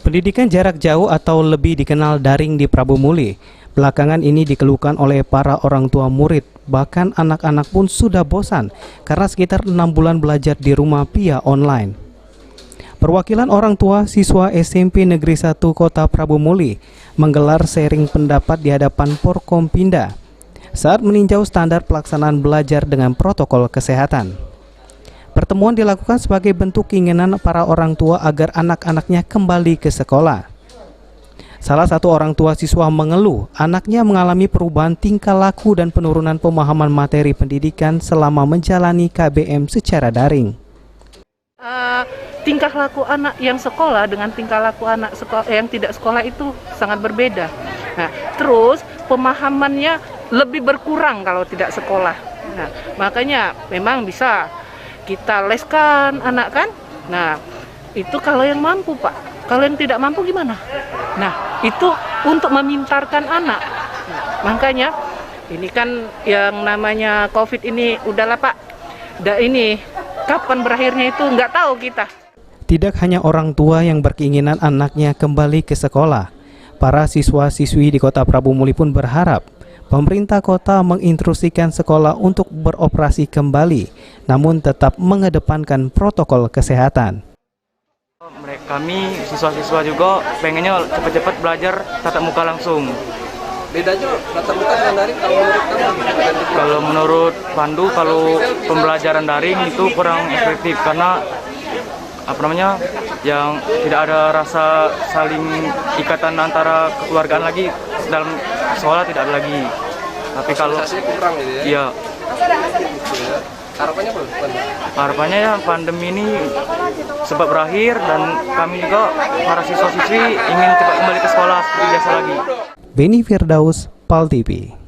Pendidikan jarak jauh atau lebih dikenal daring di Prabu Muli, belakangan ini dikeluhkan oleh para orang tua murid. Bahkan anak-anak pun sudah bosan karena sekitar 6 bulan belajar di rumah via online. Perwakilan orang tua siswa SMP Negeri 1 Kota Prabu Muli menggelar sharing pendapat di hadapan Porkompinda saat meninjau standar pelaksanaan belajar dengan protokol kesehatan. Pertemuan dilakukan sebagai bentuk keinginan para orang tua agar anak-anaknya kembali ke sekolah. Salah satu orang tua siswa mengeluh anaknya mengalami perubahan tingkah laku dan penurunan pemahaman materi pendidikan selama menjalani KBM secara daring. Tingkah laku anak yang sekolah dengan tingkah laku anak yang tidak sekolah itu sangat berbeda. Nah, terus pemahamannya lebih berkurang kalau tidak sekolah. Nah, makanya memang bisa kita leskan anak kan. Nah, itu kalau yang mampu, Pak. Kalau yang tidak mampu gimana? Nah, itu untuk memintarkan anak. Nah, makanya ini kan yang namanya COVID ini udahlah, Pak. Ini kapan berakhirnya itu nggak tahu kita. Tidak hanya orang tua yang berkeinginan anaknya kembali ke sekolah, para siswa-siswi di Kota Prabu Muli pun berharap pemerintah kota menginstruksikan sekolah untuk beroperasi kembali, namun tetap mengedepankan protokol kesehatan. Kami siswa-siswa juga pengennya cepat-cepat belajar tatap muka langsung. Bedanya tatap muka dengan daring kalau menurut kamu? Kalau menurut Pandu, kalau pembelajaran daring itu kurang efektif karena yang tidak ada rasa saling ikatan antara kekeluargaan lagi dalam sekolah, tidak ada lagi. Tapi kalau kurang gitu ya? Iya. Harapannya apa? Harapannya ya pandemi ini cepat berakhir dan kami juga para siswa-siswi ingin cepat kembali ke sekolah seperti biasa lagi. Beni Firdaus, PAL TV.